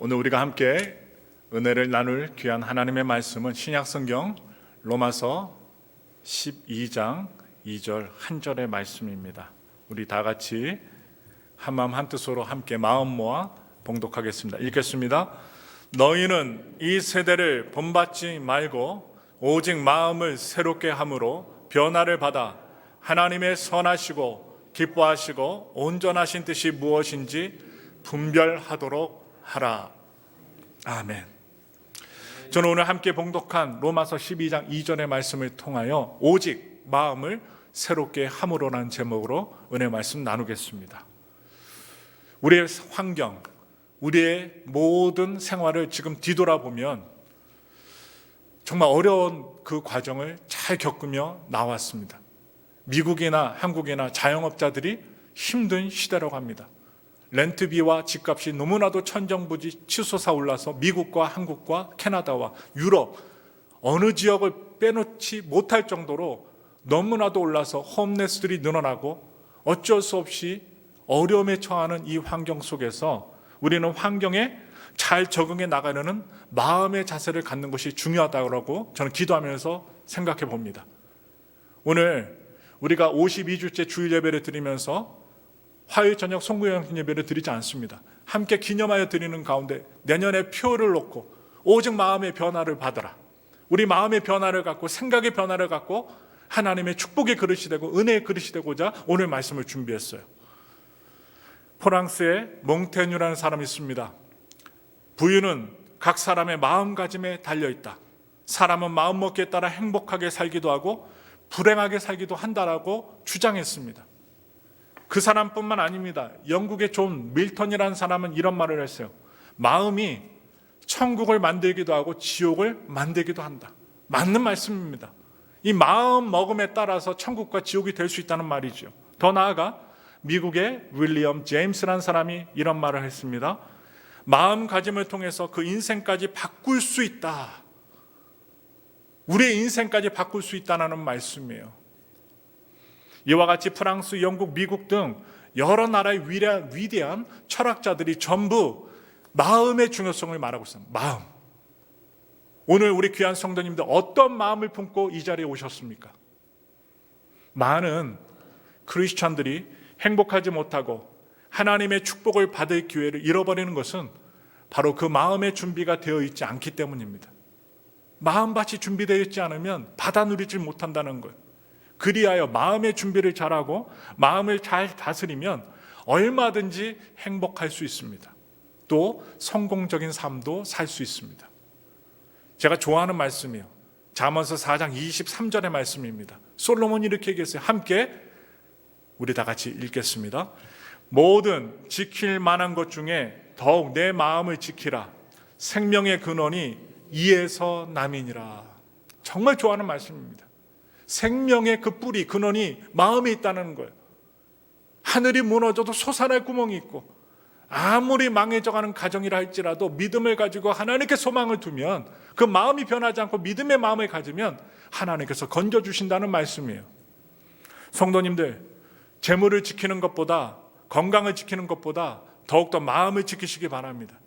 오늘 우리가 함께 은혜를 나눌 귀한 하나님의 말씀은 신약성경 로마서 12장 2절 한 절의 말씀입니다. 우리 다 같이 한마음 한뜻으로 함께 마음 모아 봉독하겠습니다. 읽겠습니다. 너희는 이 세대를 본받지 말고 오직 마음을 새롭게 함으로 변화를 받아 하나님의 선하시고 기뻐하시고 온전하신 뜻이 무엇인지 분별하도록 하라. 아멘. 저는 오늘 함께 봉독한 로마서 12장 2절의 말씀을 통하여 오직 마음을 새롭게 함으로라는 제목으로 은혜 말씀 나누겠습니다. 우리의 환경, 우리의 모든 생활을 지금 뒤돌아보면 정말 어려운 그 과정을 잘 겪으며 나왔습니다. 미국이나 한국이나 자영업자들이 힘든 시대라고 합니다. 렌트비와 집값이 너무나도 천정부지 치솟아 올라서 미국과 한국과 캐나다와 유럽 어느 지역을 빼놓지 못할 정도로 너무나도 올라서 홈레스들이 늘어나고 어쩔 수 없이 어려움에 처하는 이 환경 속에서 우리는 환경에 잘 적응해 나가려는 마음의 자세를 갖는 것이 중요하다고 저는 기도하면서 생각해 봅니다. 오늘 우리가 52주째 주일 예배를 드리면서 화요일 저녁 송구영 예배를 드리지 않습니다. 함께 기념하여 드리는 가운데 내년에 표를 놓고 오직 마음의 변화를 받아라. 우리 마음의 변화를 갖고 생각의 변화를 갖고 하나님의 축복의 그릇이 되고 은혜의 그릇이 되고자 오늘 말씀을 준비했어요. 프랑스에 몽테뉴라는 사람이 있습니다. 부유는 각 사람의 마음가짐에 달려있다. 사람은 마음먹기에 따라 행복하게 살기도 하고 불행하게 살기도 한다라고 주장했습니다. 그 사람뿐만 아닙니다. 영국의 존 밀턴이라는 사람은 이런 말을 했어요. 마음이 천국을 만들기도 하고 지옥을 만들기도 한다. 맞는 말씀입니다. 이 마음 먹음에 따라서 천국과 지옥이 될 수 있다는 말이죠. 더 나아가 미국의 윌리엄 제임스라는 사람이 이런 말을 했습니다. 마음가짐을 통해서 그 인생까지 바꿀 수 있다. 우리의 인생까지 바꿀 수 있다는 말씀이에요. 이와 같이 프랑스, 영국, 미국 등 여러 나라의 위대한 철학자들이 전부 마음의 중요성을 말하고 있습니다. 마음. 오늘 우리 귀한 성도님들 어떤 마음을 품고 이 자리에 오셨습니까? 많은 크리스찬들이 행복하지 못하고 하나님의 축복을 받을 기회를 잃어버리는 것은 바로 그 마음의 준비가 되어 있지 않기 때문입니다. 마음밭이 준비되어 있지 않으면 받아 누리지 못한다는 거예요. 그리하여 마음의 준비를 잘하고 마음을 잘 다스리면 얼마든지 행복할 수 있습니다. 또 성공적인 삶도 살 수 있습니다. 제가 좋아하는 말씀이에요. 잠언서 4장 23절의 말씀입니다. 솔로몬이 이렇게 얘기했어요. 함께 우리 다 같이 읽겠습니다. 모든 지킬 만한 것 중에 더욱 내 마음을 지키라. 생명의 근원이 이에서 남이니라. 정말 좋아하는 말씀입니다. 생명의 그 뿌리, 근원이 마음에 있다는 거예요. 하늘이 무너져도 솟아날 구멍이 있고 아무리 망해져가는 가정이라 할지라도 믿음을 가지고 하나님께 소망을 두면 그 마음이 변하지 않고 믿음의 마음을 가지면 하나님께서 건져주신다는 말씀이에요. 성도님들, 재물을 지키는 것보다 건강을 지키는 것보다 더욱더 마음을 지키시기 바랍니다.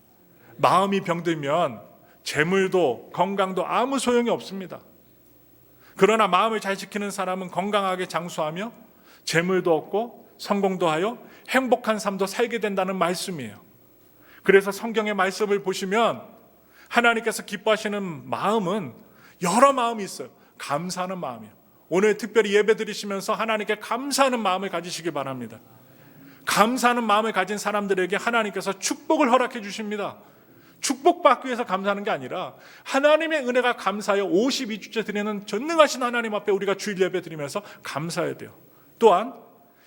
마음이 병들면 재물도 건강도 아무 소용이 없습니다. 그러나 마음을 잘 지키는 사람은 건강하게 장수하며 재물도 얻고 성공도 하여 행복한 삶도 살게 된다는 말씀이에요. 그래서 성경의 말씀을 보시면 하나님께서 기뻐하시는 마음은 여러 마음이 있어요. 감사하는 마음이에요. 오늘 특별히 예배 드리시면서 하나님께 감사하는 마음을 가지시기 바랍니다. 감사하는 마음을 가진 사람들에게 하나님께서 축복을 허락해 주십니다. 축복받기 위해서 감사하는 게 아니라 하나님의 은혜가 감사하여 52주째 드리는 전능하신 하나님 앞에 우리가 주일 예배 드리면서 감사해야 돼요. 또한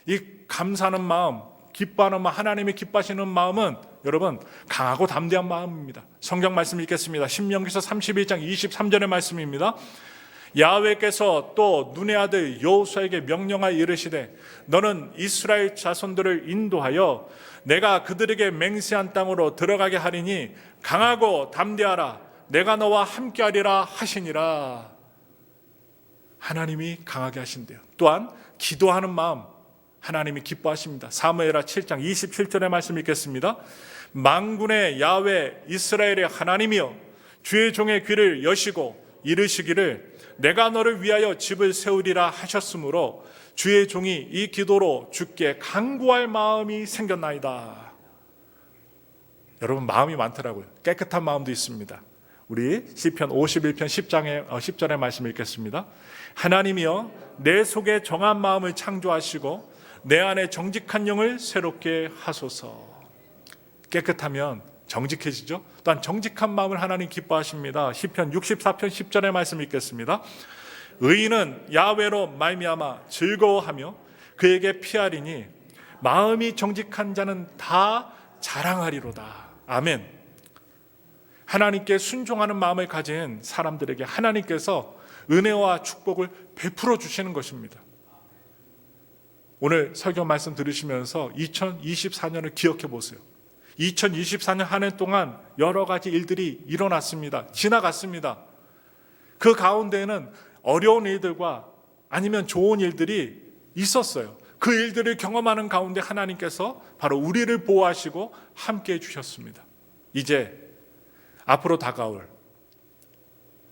이 감사하는 마음, 기뻐하는 마음, 하나님이 기뻐하시는 마음은 여러분 강하고 담대한 마음입니다. 성경 말씀 읽겠습니다. 신명기서 31장 23절의 말씀입니다. 야훼께서 또 눈의 아들 여호수아에게 명령하여 이르시되 너는 이스라엘 자손들을 인도하여 내가 그들에게 맹세한 땅으로 들어가게 하리니 강하고 담대하라. 내가 너와 함께하리라 하시니라. 하나님이 강하게 하신대요. 또한 기도하는 마음, 하나님이 기뻐하십니다. 사무엘하 7장 27절의 말씀 읽겠습니다. 만군의 야훼 이스라엘의 하나님이여 주의 종의 귀를 여시고 이르시기를 내가 너를 위하여 집을 세우리라 하셨으므로 주의 종이 이 기도로 주께 간구할 마음이 생겼나이다. 여러분, 마음이 많더라고요. 깨끗한 마음도 있습니다. 우리 시편 51편 10절의 말씀 읽겠습니다. 하나님이여 내 속에 정한 마음을 창조하시고 내 안에 정직한 영을 새롭게 하소서. 깨끗하면 정직해지죠. 또한 정직한 마음을 하나님 기뻐하십니다. 시편 64편 10절의 말씀 읽겠습니다. 의인은 야훼로 말미암아 즐거워하며 그에게 피하리니 마음이 정직한 자는 다 자랑하리로다. 아멘. 하나님께 순종하는 마음을 가진 사람들에게 하나님께서 은혜와 축복을 베풀어 주시는 것입니다. 오늘 설교 말씀 들으시면서 2024년을 기억해 보세요. 2024년 한 해 동안 여러 가지 일들이 일어났습니다. 지나갔습니다. 그 가운데에는 어려운 일들과 아니면 좋은 일들이 있었어요. 그 일들을 경험하는 가운데 하나님께서 바로 우리를 보호하시고 함께 해주셨습니다. 이제 앞으로 다가올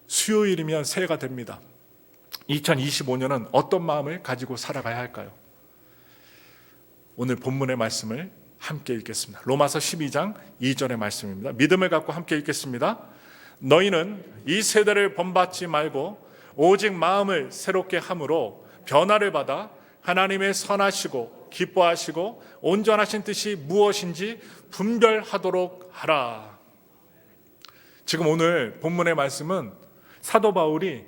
수요일이면 새해가 됩니다. 2025년은 어떤 마음을 가지고 살아가야 할까요? 오늘 본문의 말씀을 함께 읽겠습니다. 로마서 12장 2절의 말씀입니다. 믿음을 갖고 함께 읽겠습니다. 너희는 이 세대를 본받지 말고 오직 마음을 새롭게 함으로 변화를 받아 하나님의 선하시고 기뻐하시고 온전하신 뜻이 무엇인지 분별하도록 하라. 지금 오늘 본문의 말씀은 사도 바울이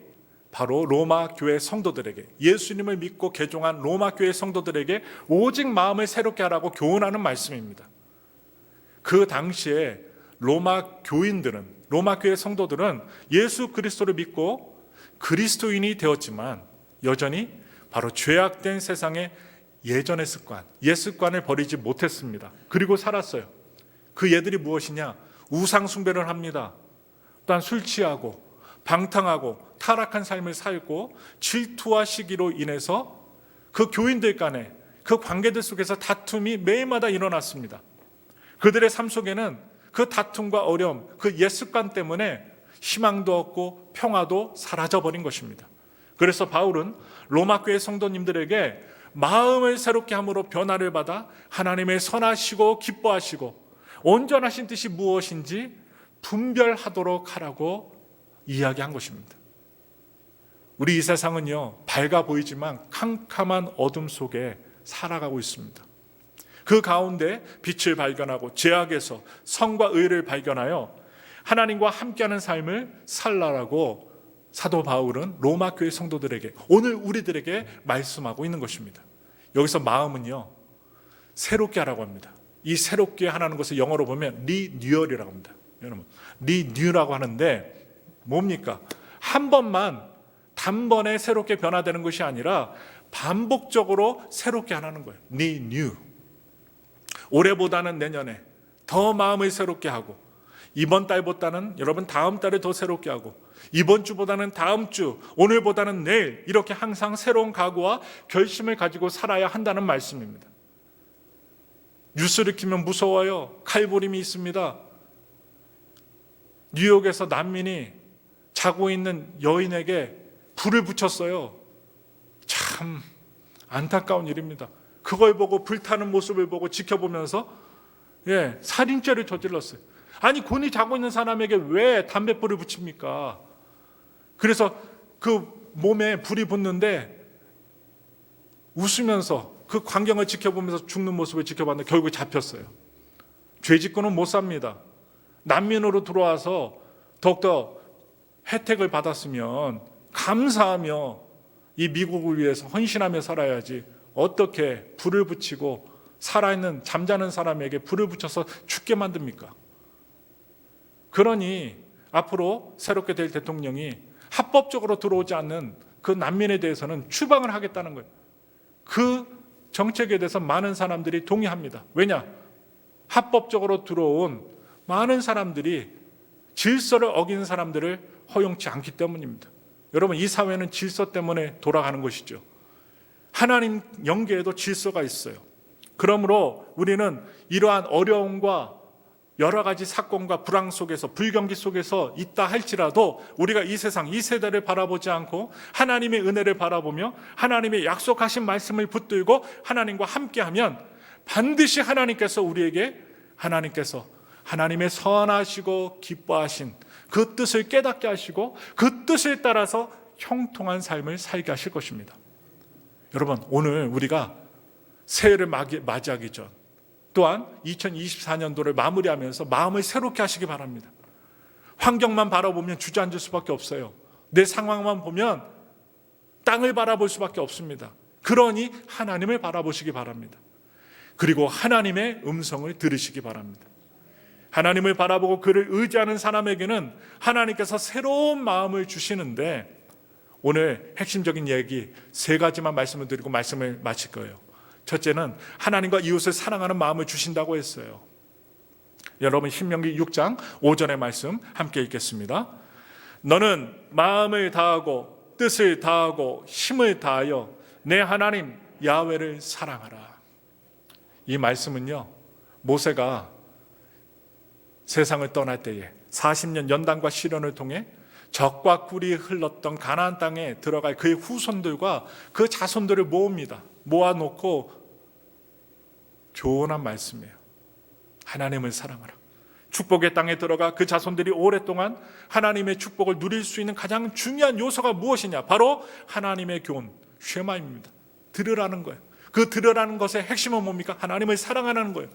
바로 로마 교회 성도들에게, 예수님을 믿고 개종한 로마 교회 성도들에게 오직 마음을 새롭게 하라고 교훈하는 말씀입니다. 그 당시에 로마 교인들은, 로마 교회 성도들은 예수 그리스도를 믿고 그리스도인이 되었지만 여전히 바로 죄악된 세상의 예전의 습관, 옛 습관을 버리지 못했습니다. 그리고 살았어요. 그 예들이 무엇이냐? 우상 숭배를 합니다. 또한 술 취하고 방탕하고 타락한 삶을 살고 질투와 시기로 인해서 그 교인들 간에 그 관계들 속에서 다툼이 매일마다 일어났습니다. 그들의 삶 속에는 그 다툼과 어려움, 그 옛 습관 때문에 희망도 없고 평화도 사라져버린 것입니다. 그래서 바울은 로마 교회 성도님들에게 마음을 새롭게 함으로 변화를 받아 하나님의 선하시고 기뻐하시고 온전하신 뜻이 무엇인지 분별하도록 하라고 이야기한 것입니다. 우리 이 세상은요, 밝아 보이지만 캄캄한 어둠 속에 살아가고 있습니다. 그 가운데 빛을 발견하고 죄악에서 선과 의를 발견하여 하나님과 함께하는 삶을 살라라고 사도 바울은 로마 교회 성도들에게, 오늘 우리들에게 말씀하고 있는 것입니다. 여기서 마음은요, 새롭게 하라고 합니다. 이 새롭게 하라는 것을 영어로 보면 리뉴얼이라고 합니다. 여러분, 리뉴라고 하는데 뭡니까? 한 번만 단번에 새롭게 변화되는 것이 아니라 반복적으로 새롭게 하라는 거예요. 리뉴. 올해보다는 내년에 더 마음을 새롭게 하고, 이번 달보다는 여러분 다음 달에 더 새롭게 하고, 이번 주보다는 다음 주, 오늘보다는 내일, 이렇게 항상 새로운 각오와 결심을 가지고 살아야 한다는 말씀입니다. 뉴스를 키면 무서워요. 칼부림이 있습니다. 뉴욕에서 난민이 자고 있는 여인에게 불을 붙였어요. 참 안타까운 일입니다. 그걸 보고, 불타는 모습을 보고 지켜보면서 살인죄를 저질렀어요. 아니, 곤히 자고 있는 사람에게 왜 담뱃불을 붙입니까? 그래서 그 몸에 불이 붙는데 웃으면서 그 광경을 지켜보면서 죽는 모습을 지켜봤는데 결국 잡혔어요. 죄짓고는 못 삽니다. 난민으로 들어와서 더욱더 혜택을 받았으면 감사하며 이 미국을 위해서 헌신하며 살아야지, 어떻게 불을 붙이고 살아있는 잠자는 사람에게 불을 붙여서 죽게 만듭니까? 그러니 앞으로 새롭게 될 대통령이 합법적으로 들어오지 않는 그 난민에 대해서는 추방을 하겠다는 거예요. 그 정책에 대해서 많은 사람들이 동의합니다. 왜냐? 합법적으로 들어온 많은 사람들이 질서를 어기는 사람들을 허용치 않기 때문입니다. 여러분, 이 사회는 질서 때문에 돌아가는 것이죠. 하나님 영계에도 질서가 있어요. 그러므로 우리는 이러한 어려움과 여러 가지 사건과 불황 속에서, 불경기 속에서 있다 할지라도 우리가 이 세상, 이 세대를 바라보지 않고 하나님의 은혜를 바라보며 하나님의 약속하신 말씀을 붙들고 하나님과 함께하면 반드시 하나님께서 우리에게 하나님의 선하시고 기뻐하신 그 뜻을 깨닫게 하시고 그 뜻을 따라서 형통한 삶을 살게 하실 것입니다. 여러분, 오늘 우리가 새해를 맞이하기 전 또한 2024년도를 마무리하면서 마음을 새롭게 하시기 바랍니다. 환경만 바라보면 주저앉을 수밖에 없어요. 내 상황만 보면 땅을 바라볼 수밖에 없습니다. 그러니 하나님을 바라보시기 바랍니다. 그리고 하나님의 음성을 들으시기 바랍니다. 하나님을 바라보고 그를 의지하는 사람에게는 하나님께서 새로운 마음을 주시는데, 오늘 핵심적인 얘기 3가지만 말씀을 드리고 말씀을 마칠 거예요. 첫째는 하나님과 이웃을 사랑하는 마음을 주신다고 했어요. 여러분, 신명기 6장 5절의 말씀 함께 읽겠습니다. 너는 마음을 다하고 뜻을 다하고 힘을 다하여 내 하나님 야훼를 사랑하라. 이 말씀은요, 모세가 세상을 떠날 때에 40년 연단과 시련을 통해 젖과 꿀이 흘렀던 가나안 땅에 들어갈 그의 후손들과 그 자손들을 모읍니다. 모아놓고 교훈한 말씀이에요. 하나님을 사랑하라. 축복의 땅에 들어가 그 자손들이 오랫동안 하나님의 축복을 누릴 수 있는 가장 중요한 요소가 무엇이냐? 바로 하나님의 교훈, 쉐마입니다. 들으라는 거예요. 그 들으라는 것의 핵심은 뭡니까? 하나님을 사랑하라는 거예요.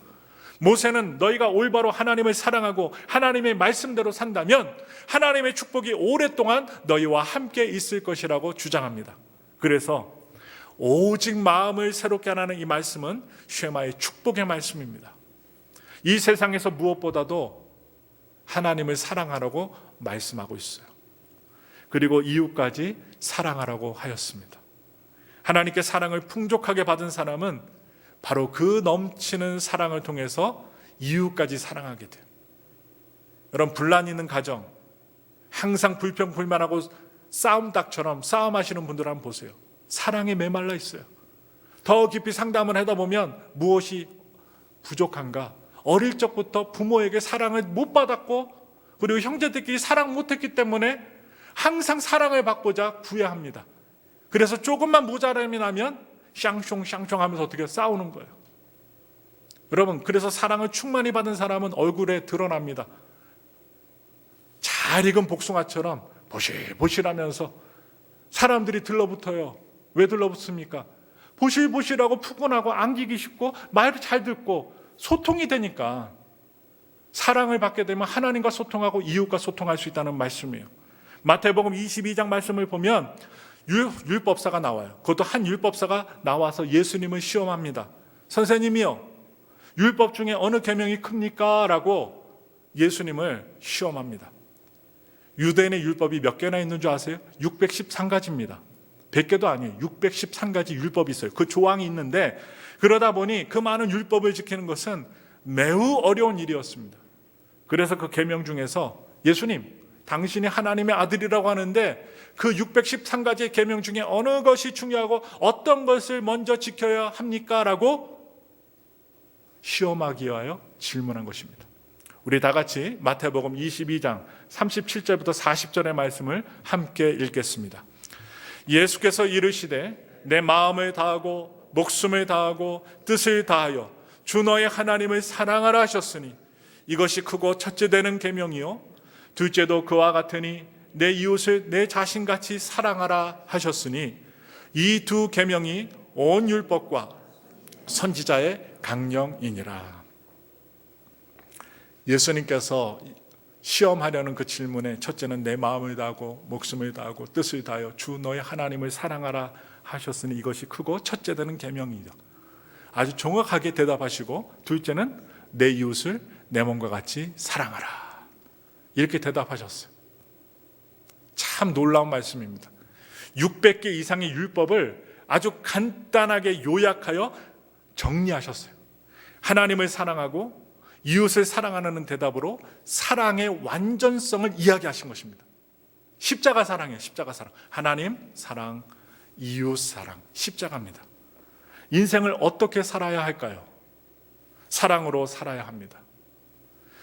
모세는 너희가 올바로 하나님을 사랑하고 하나님의 말씀대로 산다면 하나님의 축복이 오랫동안 너희와 함께 있을 것이라고 주장합니다. 그래서 오직 마음을 새롭게 하라는 이 말씀은 쉐마의 축복의 말씀입니다. 이 세상에서 무엇보다도 하나님을 사랑하라고 말씀하고 있어요. 그리고 이웃까지 사랑하라고 하였습니다. 하나님께 사랑을 풍족하게 받은 사람은 바로 그 넘치는 사랑을 통해서 이웃까지 사랑하게 돼요. 여러분, 분란 있는 가정, 항상 불평불만하고 싸움닭처럼 싸움하시는 분들 한번 보세요. 사랑에 메말라 있어요. 더 깊이 상담을 하다 보면 무엇이 부족한가? 어릴 적부터 부모에게 사랑을 못 받았고, 그리고 형제들끼리 사랑 못했기 때문에 항상 사랑을 받고자 구애합니다. 그래서 조금만 모자람이 나면 샹숑 하면서 어떻게 싸우는 거예요. 여러분, 그래서 사랑을 충만히 받은 사람은 얼굴에 드러납니다. 잘 익은 복숭아처럼 보실보실하면서 사람들이 들러붙어요. 왜 들러붙습니까? 보실보실하고 푸근하고 안기기 쉽고 말을 잘 듣고 소통이 되니까 사랑을 받게 되면 하나님과 소통하고 이웃과 소통할 수 있다는 말씀이에요. 마태복음 22장 말씀을 보면 율법사가 나와요. 그것도 한 율법사가 나와서 예수님을 시험합니다. 선생님이요, 율법 중에 어느 계명이 큽니까? 라고 예수님을 시험합니다. 유대인의 율법이 몇 개나 있는 줄 아세요? 613가지입니다. 100개도 아니에요. 613가지 율법이 있어요. 그 조항이 있는데, 그러다 보니 그 많은 율법을 지키는 것은 매우 어려운 일이었습니다. 그래서 그 계명 중에서 예수님, 당신이 하나님의 아들이라고 하는데 그 613가지의 계명 중에 어느 것이 중요하고 어떤 것을 먼저 지켜야 합니까? 라고 시험하기 위하여 질문한 것입니다. 우리 다 같이 마태복음 22장 37절부터 40절의 말씀을 함께 읽겠습니다. 예수께서 이르시되 내 마음을 다하고 목숨을 다하고 뜻을 다하여 주 너의 하나님을 사랑하라 하셨으니 이것이 크고 첫째 되는 계명이요 둘째도 그와 같으니 내 이웃을 내 자신같이 사랑하라 하셨으니 이 두 계명이 온 율법과 선지자의 강령이니라. 예수님께서 시험하려는 그 질문에 첫째는 내 마음을 다하고 목숨을 다하고 뜻을 다하여 주 너의 하나님을 사랑하라 하셨으니 이것이 크고 첫째 되는 계명이다. 아주 정확하게 대답하시고 둘째는 내 이웃을 내 몸과 같이 사랑하라. 이렇게 대답하셨어요. 참 놀라운 말씀입니다. 600개 이상의 율법을 아주 간단하게 요약하여 정리하셨어요. 하나님을 사랑하고 이웃을 사랑하는 대답으로 사랑의 완전성을 이야기하신 것입니다. 십자가 사랑이에요. 십자가 사랑. 하나님 사랑, 이웃사랑, 십자가입니다. 인생을 어떻게 살아야 할까요? 사랑으로 살아야 합니다.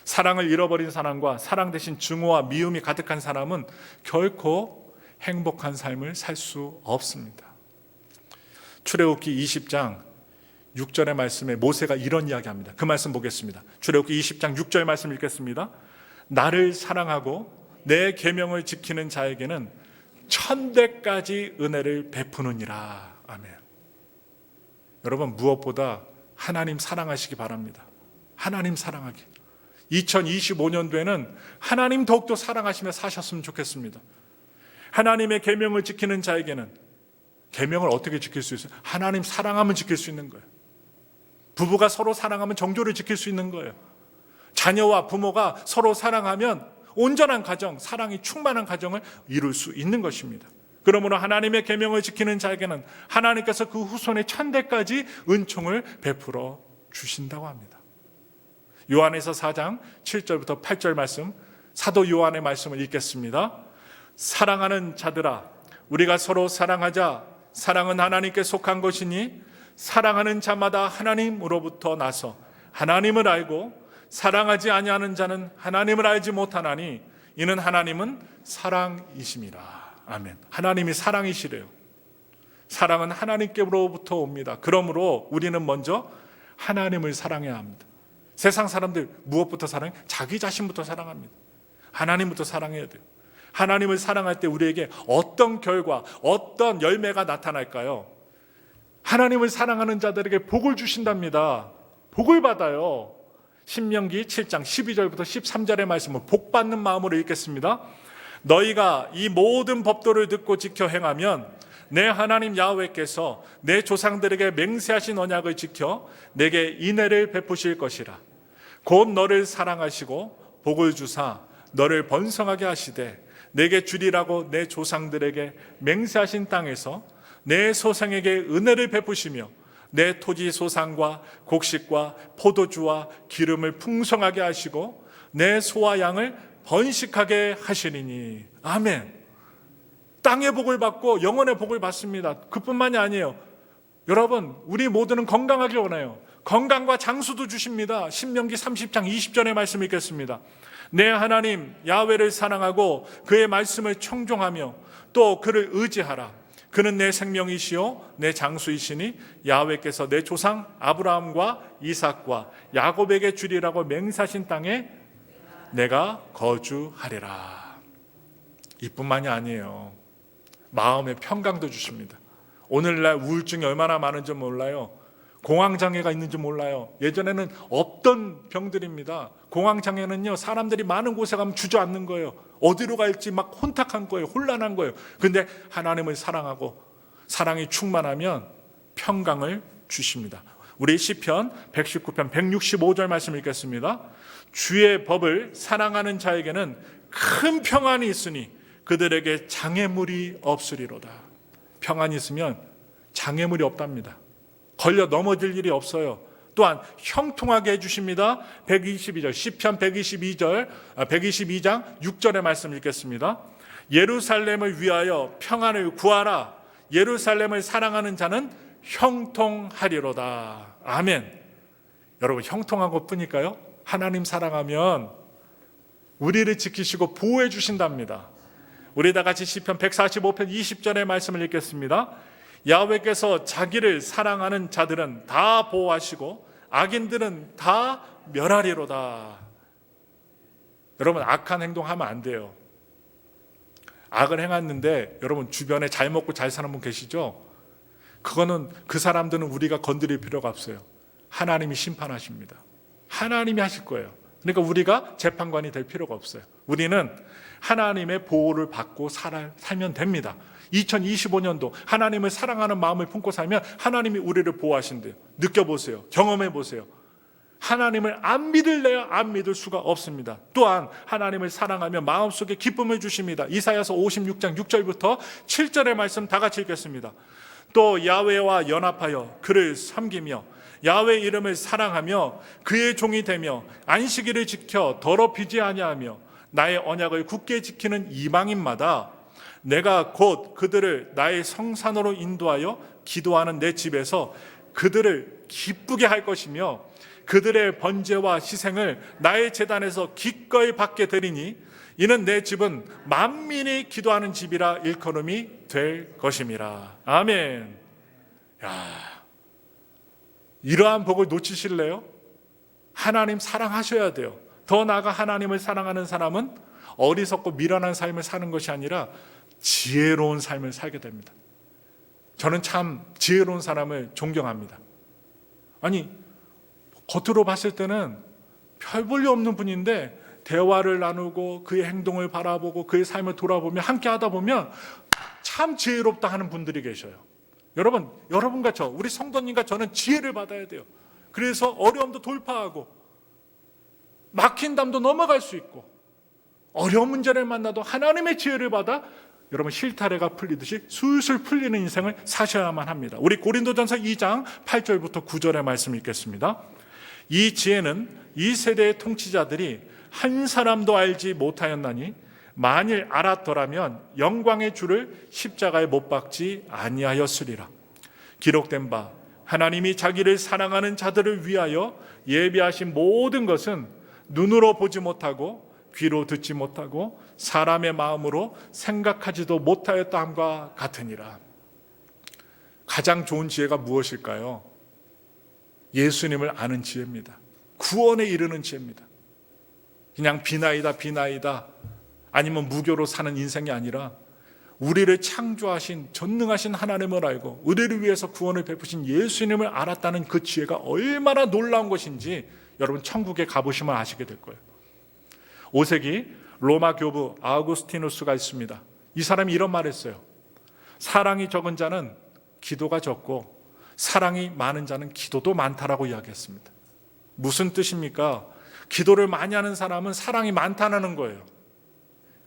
사랑을 잃어버린 사람과 사랑 대신 증오와 미움이 가득한 사람은 결코 행복한 삶을 살 수 없습니다. 출애굽기 20장 6절의 말씀에 모세가 이런 이야기합니다. 그 말씀 보겠습니다. 출애굽기 20장 6절 말씀 읽겠습니다. 나를 사랑하고 내 계명을 지키는 자에게는 1000대까지 은혜를 베푸느니라. 아멘. 여러분, 무엇보다 하나님 사랑하시기 바랍니다. 하나님 사랑하기. 2025년도에는 하나님 더욱더 사랑하시며 사셨으면 좋겠습니다. 하나님의 계명을 지키는 자에게는, 계명을 어떻게 지킬 수 있어요? 하나님 사랑하면 지킬 수 있는 거예요. 부부가 서로 사랑하면 정조를 지킬 수 있는 거예요. 자녀와 부모가 서로 사랑하면 온전한 가정, 사랑이 충만한 가정을 이룰 수 있는 것입니다. 그러므로 하나님의 계명을 지키는 자에게는 하나님께서 그 후손의 1000대까지 은총을 베풀어 주신다고 합니다. 요한에서 4장 7절부터 8절 말씀, 사도 요한의 말씀을 읽겠습니다. 사랑하는 자들아, 우리가 서로 사랑하자. 사랑은 하나님께 속한 것이니 사랑하는 자마다 하나님으로부터 나서 하나님을 알고 사랑하지 아니하는 자는 하나님을 알지 못하나니 이는 하나님은 사랑이심이라. 아멘. 하나님이 사랑이시래요. 사랑은 하나님께로부터 옵니다. 그러므로 우리는 먼저 하나님을 사랑해야 합니다. 세상 사람들 무엇부터 사랑해? 자기 자신부터 사랑합니다. 하나님부터 사랑해야 돼요. 하나님을 사랑할 때 우리에게 어떤 결과, 어떤 열매가 나타날까요? 하나님을 사랑하는 자들에게 복을 주신답니다. 복을 받아요. 신명기 7장 12절부터 13절의 말씀을 복받는 마음으로 읽겠습니다. 너희가 이 모든 법도를 듣고 지켜 행하면 내 하나님 야훼께서 내 조상들에게 맹세하신 언약을 지켜 내게 인애를 베푸실 것이라. 곧 너를 사랑하시고 복을 주사 너를 번성하게 하시되 내게 주리라고 내 조상들에게 맹세하신 땅에서 내 소생에게 은혜를 베푸시며 내 토지 소산과 곡식과 포도주와 기름을 풍성하게 하시고 내 소와 양을 번식하게 하시리니. 아멘. 땅의 복을 받고 영혼의 복을 받습니다. 그뿐만이 아니에요. 여러분, 우리 모두는 건강하길 원해요. 건강과 장수도 주십니다. 신명기 30장 20절의 말씀 읽겠습니다. 내 하나님 야훼를 사랑하고 그의 말씀을 청종하며 또 그를 의지하라. 그는 내 생명이시요 내 장수이시니 야훼께서 내 조상 아브라함과 이삭과 야곱에게 주리라고 맹세하신 땅에 내가 거주하리라. 이뿐만이 아니에요. 마음의 평강도 주십니다. 오늘날 우울증이 얼마나 많은지 몰라요. 공황장애가 있는지 몰라요. 예전에는 없던 병들입니다. 공황장애는요, 사람들이 많은 곳에 가면 주저앉는 거예요. 어디로 갈지 막 혼탁한 거예요. 혼란한 거예요. 근데 하나님을 사랑하고 사랑이 충만하면 평강을 주십니다. 우리 시편 119편 165절 말씀 읽겠습니다. 주의 법을 사랑하는 자에게는 큰 평안이 있으니 그들에게 장애물이 없으리로다. 평안이 있으면 장애물이 없답니다. 걸려 넘어질 일이 없어요. 또한 형통하게 해주십니다. 122절 시편 122장 6절의 말씀 읽겠습니다. 예루살렘을 위하여 평안을 구하라. 예루살렘을 사랑하는 자는 형통하리로다. 아멘. 여러분, 형통한 것뿐일까요? 하나님 사랑하면 우리를 지키시고 보호해 주신답니다. 우리 다 같이 시편 145편 20절의 말씀을 읽겠습니다. 야훼께서 자기를 사랑하는 자들은 다 보호하시고 악인들은 다 멸하리로다. 여러분, 악한 행동하면 안 돼요. 악을 행했는데 여러분 주변에 잘 먹고 잘 사는 분 계시죠? 그거는 그 사람들은 우리가 건드릴 필요가 없어요. 하나님이 심판하십니다. 하나님이 하실 거예요. 그러니까 우리가 재판관이 될 필요가 없어요. 우리는 하나님의 보호를 받고 살면 됩니다. 2025년도 하나님을 사랑하는 마음을 품고 살면 하나님이 우리를 보호하신대요. 느껴보세요. 경험해보세요. 하나님을 안 믿을래야 안 믿을 수가 없습니다. 또한 하나님을 사랑하면 마음속에 기쁨을 주십니다. 이사야서 56장 6절부터 7절의 말씀 다 같이 읽겠습니다. 또 야훼와 연합하여 그를 섬기며 야훼 이름을 사랑하며 그의 종이 되며 안식일을 지켜 더럽히지 아니하며 나의 언약을 굳게 지키는 이방인마다 내가 곧 그들을 나의 성산으로 인도하여 기도하는 내 집에서 그들을 기쁘게 할 것이며 그들의 번제와 희생을 나의 제단에서 기꺼이 받게 되리니 이는 내 집은 만민이 기도하는 집이라 일컬음이 될 것임이라. 아멘. 이러한 복을 놓치실래요? 하나님 사랑하셔야 돼요. 더 나아가 하나님을 사랑하는 사람은 어리석고 미련한 삶을 사는 것이 아니라 지혜로운 삶을 살게 됩니다. 저는 참 지혜로운 사람을 존경합니다. 아니, 겉으로 봤을 때는 별 볼일 없는 분인데 대화를 나누고 그의 행동을 바라보고 그의 삶을 돌아보며 함께 하다 보면 참 지혜롭다 하는 분들이 계셔요. 여러분과 저, 우리 성도님과 저는 지혜를 받아야 돼요. 그래서 어려움도 돌파하고 막힌 담도 넘어갈 수 있고 어려운 문제를 만나도 하나님의 지혜를 받아 여러분 실타래가 풀리듯이 술술 풀리는 인생을 사셔야만 합니다. 우리 고린도전서 2장 8절부터 9절의 말씀 읽겠습니다. 이 지혜는 이 세대의 통치자들이 한 사람도 알지 못하였나니 만일 알았더라면 영광의 주를 십자가에 못 박지 아니하였으리라. 기록된 바 하나님이 자기를 사랑하는 자들을 위하여 예비하신 모든 것은 눈으로 보지 못하고 귀로 듣지 못하고 사람의 마음으로 생각하지도 못하였다함과 같으니라. 가장 좋은 지혜가 무엇일까요? 예수님을 아는 지혜입니다. 구원에 이르는 지혜입니다. 그냥 비나이다 아니면 무교로 사는 인생이 아니라 우리를 창조하신 전능하신 하나님을 알고 우리를 위해서 구원을 베푸신 예수님을 알았다는 그 지혜가 얼마나 놀라운 것인지 여러분 천국에 가보시면 아시게 될 거예요. 5세기 로마 교부 아우구스티누스가 있습니다. 이 사람이 이런 말을 했어요. 사랑이 적은 자는 기도가 적고 사랑이 많은 자는 기도도 많다라고 이야기했습니다. 무슨 뜻입니까? 기도를 많이 하는 사람은 사랑이 많다는 거예요.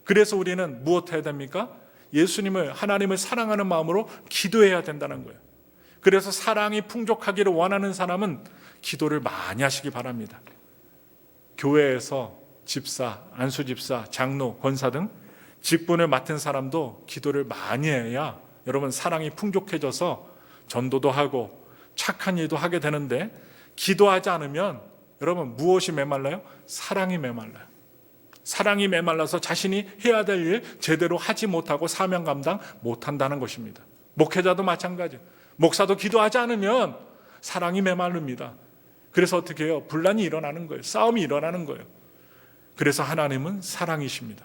그래서 우리는 무엇 해야 됩니까? 예수님을, 하나님을 사랑하는 마음으로 기도해야 된다는 거예요. 그래서 사랑이 풍족하기를 원하는 사람은 기도를 많이 하시기 바랍니다. 교회에서 집사, 안수집사, 장로, 권사 등 직분을 맡은 사람도 기도를 많이 해야 여러분 사랑이 풍족해져서 전도도 하고 착한 일도 하게 되는데 기도하지 않으면 여러분 무엇이 메말라요? 사랑이 메말라요. 사랑이 메말라서 자신이 해야 될 일 제대로 하지 못하고 사명 감당 못한다는 것입니다. 목회자도 마찬가지예요. 목사도 기도하지 않으면 사랑이 메마릅니다. 그래서 어떻게 해요? 분란이 일어나는 거예요. 싸움이 일어나는 거예요. 그래서 하나님은 사랑이십니다.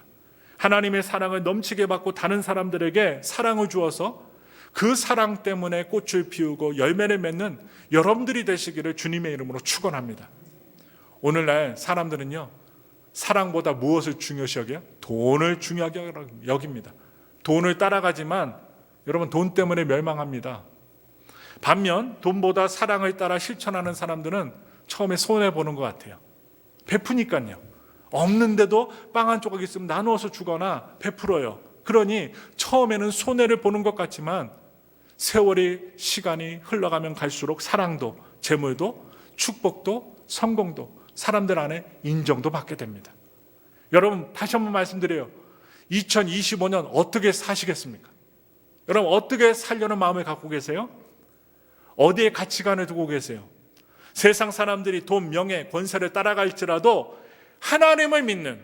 하나님의 사랑을 넘치게 받고 다른 사람들에게 사랑을 주어서 그 사랑 때문에 꽃을 피우고 열매를 맺는 여러분들이 되시기를 주님의 이름으로 축원합니다. 오늘날 사람들은요, 사랑보다 무엇을 중요시 여겨요? 돈을 중요하게 여깁니다. 돈을 따라가지만 여러분 돈 때문에 멸망합니다. 반면 돈보다 사랑을 따라 실천하는 사람들은 처음에 손해보는 것 같아요. 베푸니까요. 없는데도 빵 한 조각 있으면 나누어서 주거나 베풀어요. 그러니 처음에는 손해를 보는 것 같지만 세월이 시간이 흘러가면 갈수록 사랑도 재물도 축복도 성공도 사람들 안에 인정도 받게 됩니다. 여러분 다시 한번 말씀드려요. 2025년 어떻게 사시겠습니까? 여러분 어떻게 살려는 마음을 갖고 계세요? 어디에 가치관을 두고 계세요? 세상 사람들이 돈, 명예, 권세를 따라갈지라도 하나님을 믿는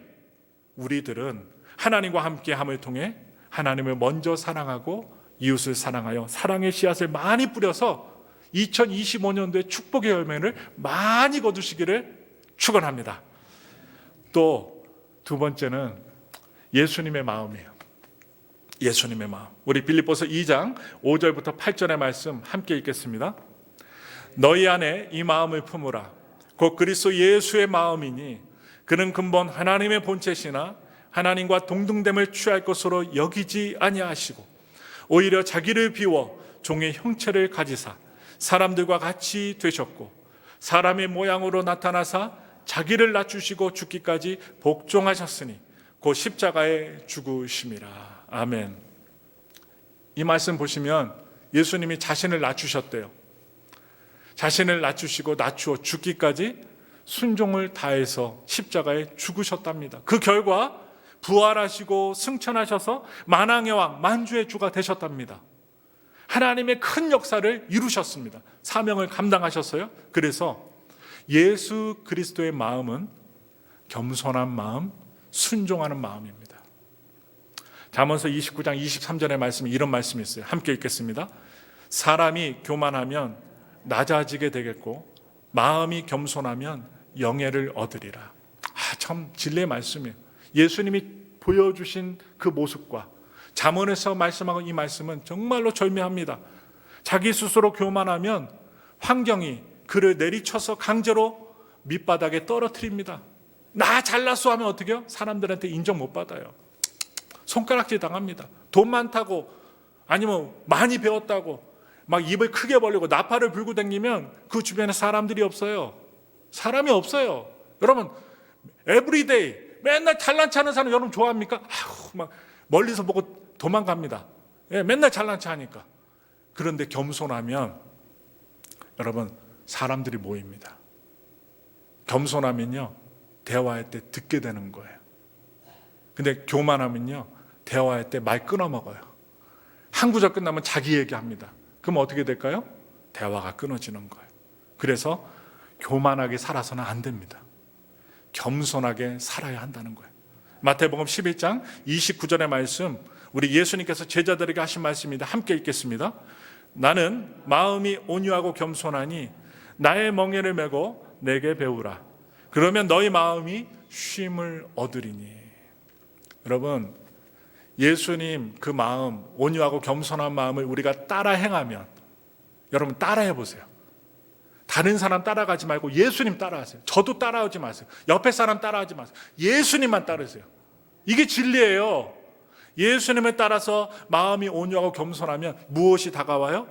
우리들은 하나님과 함께함을 통해 하나님을 먼저 사랑하고 이웃을 사랑하여 사랑의 씨앗을 많이 뿌려서 2025년도에 축복의 열매를 많이 거두시기를 축원합니다. 또 두 번째는 예수님의 마음이에요. 예수님의 마음. 우리 빌립보서 2장 5절부터 8절의 말씀 함께 읽겠습니다. 너희 안에 이 마음을 품으라. 곧 그리스도 예수의 마음이니 그는 근본 하나님의 본체시나 하나님과 동등됨을 취할 것으로 여기지 아니하시고 오히려 자기를 비워 종의 형체를 가지사 사람들과 같이 되셨고 사람의 모양으로 나타나사 자기를 낮추시고 죽기까지 복종하셨으니 곧 십자가에 죽으심이라. 아멘. 이 말씀 보시면 예수님이 자신을 낮추셨대요. 자신을 낮추시고 낮추어 죽기까지 순종을 다해서 십자가에 죽으셨답니다. 그 결과 부활하시고 승천하셔서 만왕의 왕, 만주의 주가 되셨답니다. 하나님의 큰 역사를 이루셨습니다. 사명을 감당하셨어요. 그래서 예수 그리스도의 마음은 겸손한 마음, 순종하는 마음입니다. 잠언서 29장 23절의 말씀에 이런 말씀이 있어요. 함께 읽겠습니다. 사람이 교만하면 낮아지게 되겠고 마음이 겸손하면 영예를 얻으리라. 참 진리의 말씀이에요. 예수님이 보여주신 그 모습과 잠언에서 말씀하고 이 말씀은 정말로 절묘합니다. 자기 스스로 교만하면 환경이 그를 내리쳐서 강제로 밑바닥에 떨어뜨립니다. 나 잘났어 하면 어떻게 해요? 사람들한테 인정 못 받아요. 손가락질 당합니다. 돈 많다고 아니면 많이 배웠다고 막 입을 크게 벌리고 나팔을 불고 다니면 그 주변에 사람들이 없어요. 사람이 없어요. 여러분 에브리데이 맨날 잘난 체 하는 사람 여러분 좋아합니까? 막 멀리서 보고 도망갑니다. 맨날 잘난 체 하니까. 그런데 겸손하면 여러분 사람들이 모입니다. 겸손하면요 대화할 때 듣게 되는 거예요. 근데 교만하면요 대화할 때 말 끊어먹어요. 한 구절 끝나면 자기 얘기합니다. 그럼 어떻게 될까요? 대화가 끊어지는 거예요. 그래서 교만하게 살아서는 안 됩니다. 겸손하게 살아야 한다는 거예요. 마태복음 11장 29절의 말씀, 우리 예수님께서 제자들에게 하신 말씀입니다. 함께 읽겠습니다. 나는 마음이 온유하고 겸손하니 나의 멍에를 메고 내게 배우라. 그러면 너희 마음이 쉼을 얻으리니. 여러분 예수님 그 마음, 온유하고 겸손한 마음을 우리가 따라 행하면, 여러분 따라해 보세요. 다른 사람 따라가지 말고 예수님 따라하세요. 저도 따라오지 마세요. 옆에 사람 따라하지 마세요. 예수님만 따르세요. 이게 진리예요. 예수님을 따라서 마음이 온유하고 겸손하면 무엇이 다가와요?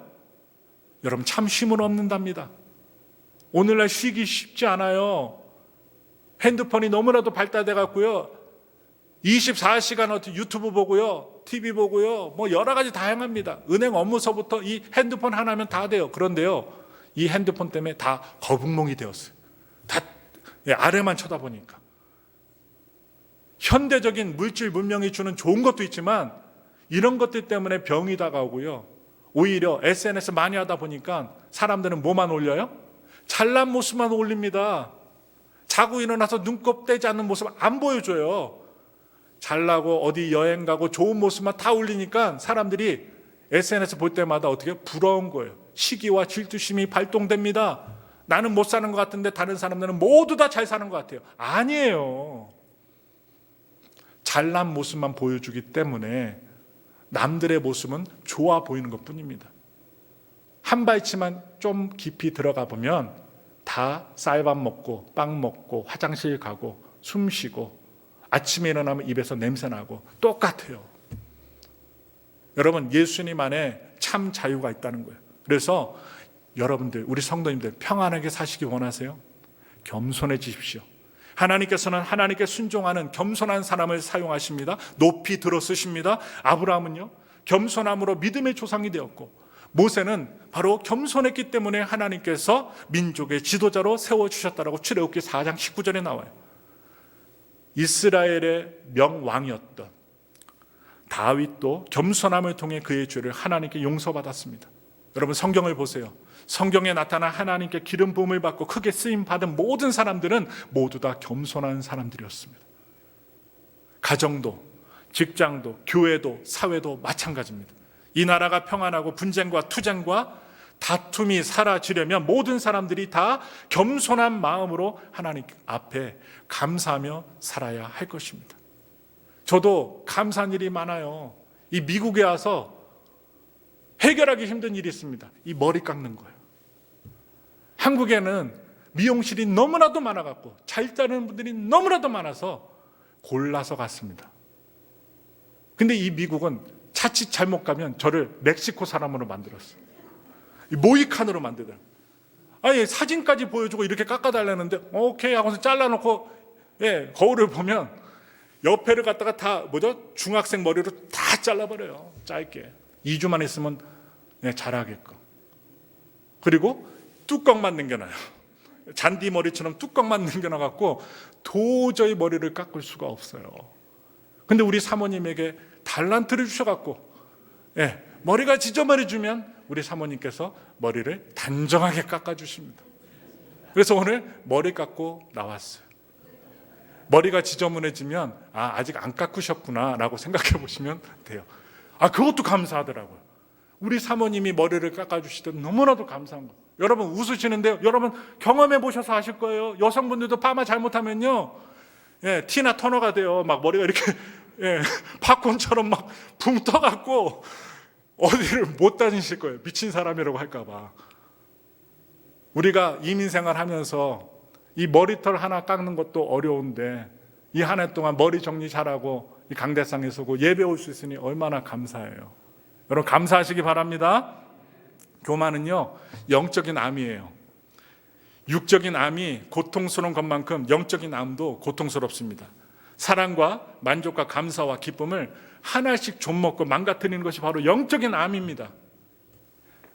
여러분 참 쉼을 얻는답니다. 오늘날 쉬기 쉽지 않아요. 핸드폰이 너무나도 발달돼 갖고요 24시간 유튜브 보고요, TV 보고요, 뭐 여러 가지 다양합니다. 은행 업무서부터 이 핸드폰 하나면 다 돼요. 그런데요, 이 핸드폰 때문에 다 거북목이 되었어요. 다 아래만 쳐다보니까. 현대적인 물질 문명이 주는 좋은 것도 있지만 이런 것들 때문에 병이 다가오고요. 오히려 SNS 많이 하다 보니까 사람들은 뭐만 올려요? 잘난 모습만 올립니다. 자고 일어나서 눈곱 떼지 않는 모습 안 보여줘요. 잘나고 어디 여행 가고 좋은 모습만 다 올리니까 사람들이 SNS 볼 때마다 어떻게 부러운 거예요. 시기와 질투심이 발동됩니다. 나는 못 사는 것 같은데 다른 사람들은 모두 다 잘 사는 것 같아요. 아니에요. 잘난 모습만 보여주기 때문에 남들의 모습은 좋아 보이는 것뿐입니다. 한 발치만 좀 깊이 들어가 보면 다 쌀밥 먹고 빵 먹고 화장실 가고 숨 쉬고 아침에 일어나면 입에서 냄새 나고 똑같아요. 여러분 예수님 안에 참 자유가 있다는 거예요. 그래서 여러분들 우리 성도님들 평안하게 사시기 원하세요? 겸손해지십시오. 하나님께서는 하나님께 순종하는 겸손한 사람을 사용하십니다. 높이 들어 쓰십니다. 아브라함은요 겸손함으로 믿음의 조상이 되었고 모세는 바로 겸손했기 때문에 하나님께서 민족의 지도자로 세워주셨다라고 출애굽기 4장 19절에 나와요. 이스라엘의 명왕이었던 다윗도 겸손함을 통해 그의 죄를 하나님께 용서받았습니다. 여러분 성경을 보세요. 성경에 나타난 하나님께 기름 부음을 받고 크게 쓰임 받은 모든 사람들은 모두 다 겸손한 사람들이었습니다. 가정도, 직장도, 교회도, 사회도 마찬가지입니다. 이 나라가 평안하고 분쟁과 투쟁과 다툼이 사라지려면 모든 사람들이 다 겸손한 마음으로 하나님 앞에 감사하며 살아야 할 것입니다. 저도 감사한 일이 많아요. 이 미국에 와서 해결하기 힘든 일이 있습니다. 이 머리 깎는 거예요. 한국에는 미용실이 너무나도 많아갖고 잘 자르는 분들이 너무나도 많아서 골라서 갔습니다. 근데 이 미국은 자칫 잘못 가면 저를 멕시코 사람으로 만들었어요. 모이칸으로 만들더라고요. 아니 사진까지 보여주고 이렇게 깎아달라는데 오케이 하고서 잘라놓고 거울을 보면 옆에를 갖다가 다 중학생 머리로 다 잘라버려요. 짧게 2주만 있으면 잘하게끔. 그리고 뚜껑만 남겨놔요. 잔디 머리처럼 뚜껑만 남겨놔갖고 도저히 머리를 깎을 수가 없어요. 근데 우리 사모님에게 달란트를 주셔갖고 머리가 지저분해지면 우리 사모님께서 머리를 단정하게 깎아주십니다. 그래서 오늘 머리 깎고 나왔어요. 머리가 지저분해지면 아직 안 깎으셨구나 라고 생각해 보시면 돼요. 그것도 감사하더라고요. 우리 사모님이 머리를 깎아주시더 너무나도 감사한 거예요. 여러분 웃으시는데요, 여러분 경험해 보셔서 아실 거예요. 여성분들도 파마 잘못하면요, 티나 터너가 돼요. 막 머리가 이렇게 팝콘처럼 막 붕 떠갖고 어디를 못 다니실 거예요. 미친 사람이라고 할까봐. 우리가 이민생활 하면서 이 머리털 하나 깎는 것도 어려운데 이 한 해 동안 머리 정리 잘하고 이 강대상에 서고 예배 올 수 있으니 얼마나 감사해요. 여러분 감사하시기 바랍니다. 교만은요, 영적인 암이에요. 육적인 암이 고통스러운 것만큼 영적인 암도 고통스럽습니다. 사랑과 만족과 감사와 기쁨을 하나씩 좀 먹고 망가뜨리는 것이 바로 영적인 암입니다.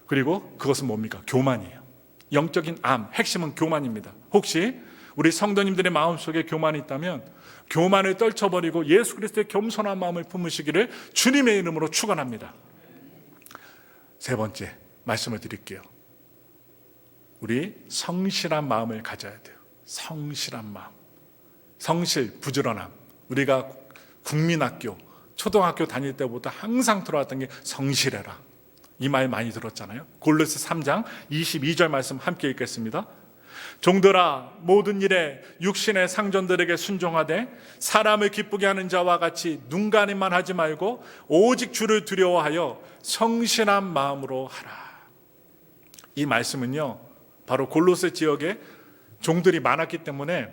그리고 그것은 뭡니까? 교만이에요. 영적인 암, 핵심은 교만입니다. 혹시 우리 성도님들의 마음속에 교만이 있다면 교만을 떨쳐버리고 예수 그리스도의 겸손한 마음을 품으시기를 주님의 이름으로 축원합니다. 세 번째 말씀을 드릴게요. 우리 성실한 마음을 가져야 돼요. 성실한 마음. 성실, 부지런함. 우리가 국민학교, 초등학교 다닐 때보다 항상 들어왔던 게 성실해라. 이 말 많이 들었잖아요. 골로새 3장 22절 말씀 함께 읽겠습니다. 종들아, 모든 일에 육신의 상전들에게 순종하되 사람을 기쁘게 하는 자와 같이 눈가림만 하지 말고 오직 주를 두려워하여 성실한 마음으로 하라. 이 말씀은요, 바로 골로새 지역에 종들이 많았기 때문에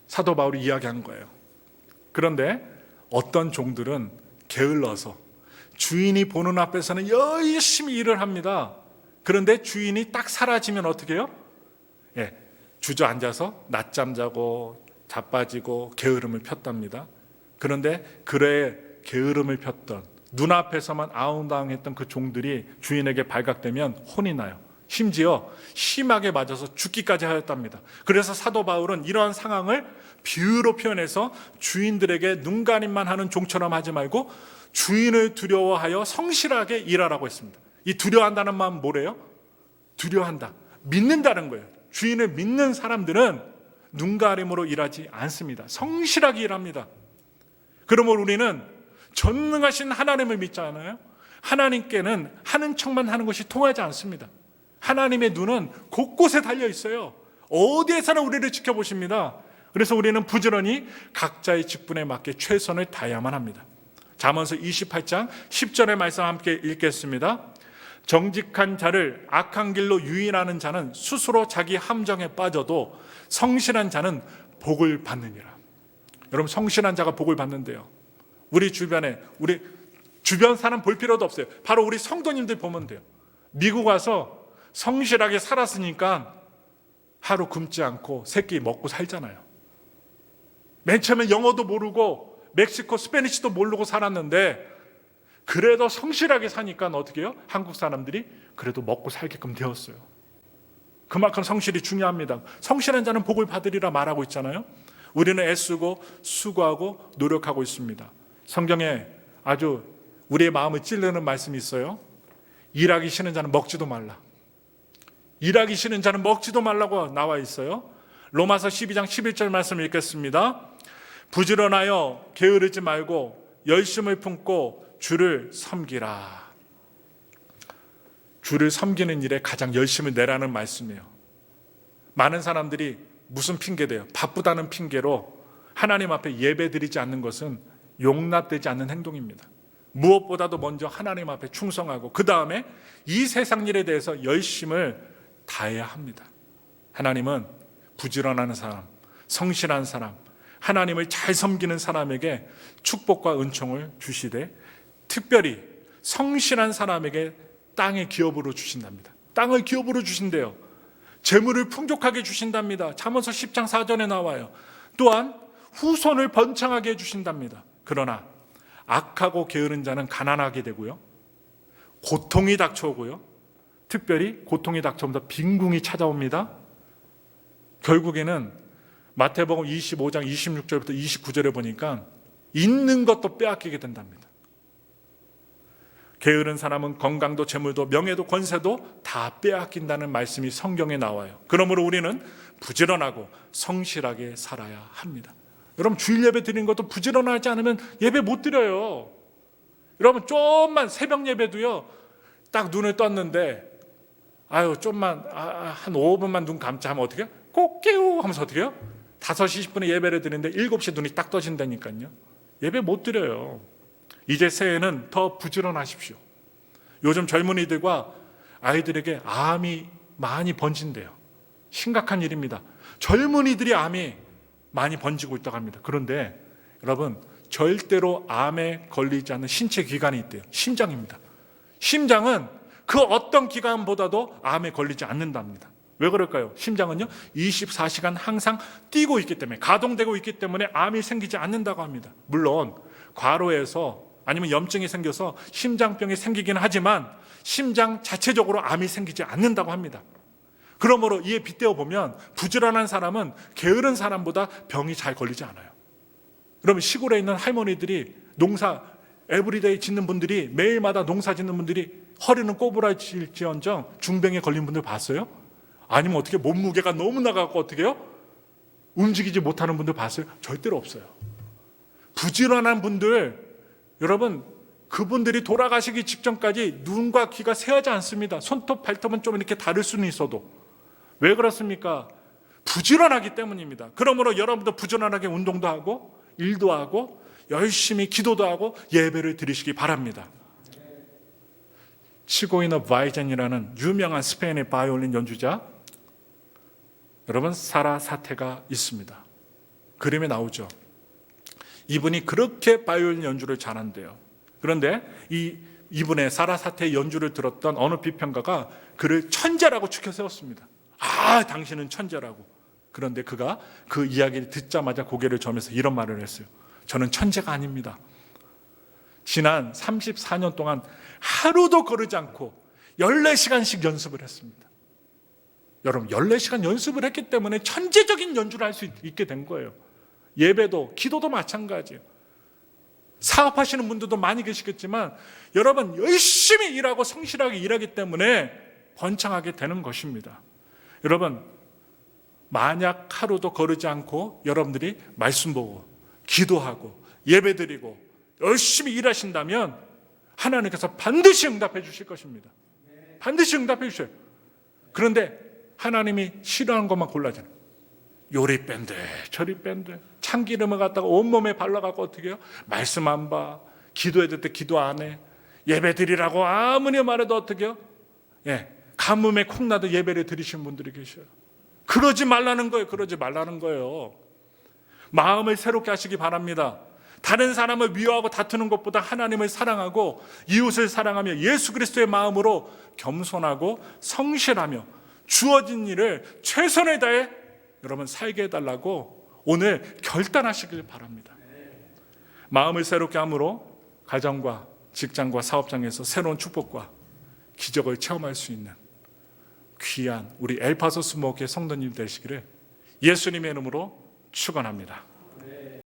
사도 바울이 이야기한 거예요. 그런데 어떤 종들은 게을러서 주인이 보는 앞에서는 열심히 일을 합니다. 그런데 주인이 딱 사라지면 어떻게 해요? 주저앉아서 낮잠 자고 자빠지고 게으름을 폈답니다. 그런데 그래 게으름을 폈던 눈앞에서만 아웅다웅했던 그 종들이 주인에게 발각되면 혼이 나요. 심지어 심하게 맞아서 죽기까지 하였답니다. 그래서 사도 바울은 이러한 상황을 비유로 표현해서 주인들에게 눈가림만 하는 종처럼 하지 말고 주인을 두려워하여 성실하게 일하라고 했습니다. 이 두려워한다는 마음은 뭐래요? 두려워한다, 믿는다는 거예요. 주인을 믿는 사람들은 눈가림으로 일하지 않습니다. 성실하게 일합니다. 그러므로 우리는 전능하신 하나님을 믿잖아요. 하나님께는 하는 척만 하는 것이 통하지 않습니다. 하나님의 눈은 곳곳에 달려 있어요. 어디에서나 우리를 지켜보십니다. 그래서 우리는 부지런히 각자의 직분에 맞게 최선을 다해야만 합니다. 잠언서 28장 10절의 말씀 함께 읽겠습니다. 정직한 자를 악한 길로 유인하는 자는 스스로 자기 함정에 빠져도 성실한 자는 복을 받느니라. 여러분, 성실한 자가 복을 받는데요, 우리 주변에 우리 주변 사람 볼 필요도 없어요. 바로 우리 성도님들 보면 돼요. 미국 와서 성실하게 살았으니까 하루 굶지 않고 세 끼 먹고 살잖아요. 맨 처음에 영어도 모르고 멕시코 스페니쉬도 모르고 살았는데 그래도 성실하게 사니까 어떻게 해요? 한국 사람들이 그래도 먹고 살게끔 되었어요. 그만큼 성실이 중요합니다. 성실한 자는 복을 받으리라 말하고 있잖아요. 우리는 애쓰고 수고하고 노력하고 있습니다. 성경에 아주 우리의 마음을 찔르는 말씀이 있어요. 일하기 싫은 자는 먹지도 말라. 일하기 싫은 자는 먹지도 말라고 나와 있어요. 로마서 12장 11절 말씀 읽겠습니다. 부지런하여 게으르지 말고 열심을 품고 주를 섬기라. 주를 섬기는 일에 가장 열심을 내라는 말씀이에요. 많은 사람들이 무슨 핑계대요? 바쁘다는 핑계로 하나님 앞에 예배드리지 않는 것은 용납되지 않는 행동입니다. 무엇보다도 먼저 하나님 앞에 충성하고 그 다음에 이 세상 일에 대해서 열심을 다해야 합니다. 하나님은 부지런한 사람, 성실한 사람, 하나님을 잘 섬기는 사람에게 축복과 은총을 주시되 특별히 성실한 사람에게 땅의 기업으로 주신답니다. 땅을 기업으로 주신대요. 재물을 풍족하게 주신답니다. 잠언서 10장 4절에 나와요. 또한 후손을 번창하게 해주신답니다. 그러나 악하고 게으른 자는 가난하게 되고요, 고통이 닥쳐오고요, 특별히 고통이 닥쳐오면서 빈궁이 찾아옵니다. 결국에는 마태복음 25장 26절부터 29절에 보니까 있는 것도 빼앗기게 된답니다. 게으른 사람은 건강도 재물도 명예도 권세도 다 빼앗긴다는 말씀이 성경에 나와요. 그러므로 우리는 부지런하고 성실하게 살아야 합니다. 여러분, 주일 예배 드리는 것도 부지런하지 않으면 예배 못 드려요. 여러분, 좀만 새벽 예배도요, 딱 눈을 떴는데 좀만 한 5분만 눈 감자 하면 어떻게 해요? 꼭 깨우 하면서 어떻게 해요? 5시 20분에 예배를 드리는데 7시에 눈이 딱 떠진다니까요. 예배 못 드려요. 이제 새해는 더 부지런하십시오. 요즘 젊은이들과 아이들에게 암이 많이 번진대요. 심각한 일입니다. 젊은이들이 암이 많이 번지고 있다고 합니다. 그런데 여러분, 절대로 암에 걸리지 않는 신체 기관이 있대요. 심장입니다. 심장은 그 어떤 기관보다도 암에 걸리지 않는답니다. 왜 그럴까요? 심장은요, 24시간 항상 뛰고 있기 때문에, 가동되고 있기 때문에 암이 생기지 않는다고 합니다. 물론 과로해서 아니면 염증이 생겨서 심장병이 생기긴 하지만 심장 자체적으로 암이 생기지 않는다고 합니다. 그러므로 이에 빗대어 보면 부지런한 사람은 게으른 사람보다 병이 잘 걸리지 않아요. 그러면 시골에 있는 할머니들이 농사 에브리데이 짓는 분들이, 매일마다 농사 짓는 분들이 허리는 꼬부라질지언정 중병에 걸린 분들 봤어요? 아니면 어떻게 몸무게가 너무 나가고 어떻게 해요? 움직이지 못하는 분들 봤어요? 절대로 없어요. 부지런한 분들, 여러분, 그분들이 돌아가시기 직전까지 눈과 귀가 새하지 않습니다. 손톱, 발톱은 좀 이렇게 다를 수는 있어도. 왜 그렇습니까? 부지런하기 때문입니다. 그러므로 여러분도 부지런하게 운동도 하고 일도 하고 열심히 기도도 하고 예배를 드리시기 바랍니다. 치고이너 바이젠이라는 유명한 스페인의 바이올린 연주자, 여러분, 사라사테가 있습니다. 그림에 나오죠. 이분이 그렇게 바이올린 연주를 잘한대요. 그런데 이분의 사라사테의 연주를 들었던 어느 비평가가 그를 천재라고 추켜 세웠습니다. 당신은 천재라고. 그런데 그가 그 이야기를 듣자마자 고개를 저으면서 이런 말을 했어요. 저는 천재가 아닙니다. 지난 34년 동안 하루도 거르지 않고 14시간씩 연습을 했습니다. 여러분, 14시간 연습을 했기 때문에 천재적인 연주를 할 수 있게 된 거예요. 예배도, 기도도 마찬가지예요. 사업하시는 분들도 많이 계시겠지만 여러분, 열심히 일하고 성실하게 일하기 때문에 번창하게 되는 것입니다. 여러분, 만약 하루도 거르지 않고 여러분들이 말씀 보고 기도하고 예배드리고 열심히 일하신다면 하나님께서 반드시 응답해 주실 것입니다. 반드시 응답해 주셔요. 그런데 하나님이 싫어하는 것만 골라잖아요. 요리 밴드, 저리 밴드, 참기름을 갖다가 온몸에 발라갖고 어떻게 해요? 말씀 안 봐, 기도해야 될 때 기도 안 해, 예배 드리라고 아무리 말해도 어떻게 해요? 가뭄에 콩나도 예배를 드리신 분들이 계셔요. 그러지 말라는 거예요. 그러지 말라는 거예요. 마음을 새롭게 하시기 바랍니다. 다른 사람을 미워하고 다투는 것보다 하나님을 사랑하고 이웃을 사랑하며 예수 그리스도의 마음으로 겸손하고 성실하며 주어진 일을 최선을 다해 여러분 살게 해달라고 오늘 결단하시길 바랍니다. 마음을 새롭게 함으로 가정과 직장과 사업장에서 새로운 축복과 기적을 체험할 수 있는 귀한 우리 엘파소 스모크의 성도님 되시기를 예수님의 이름으로 축원합니다.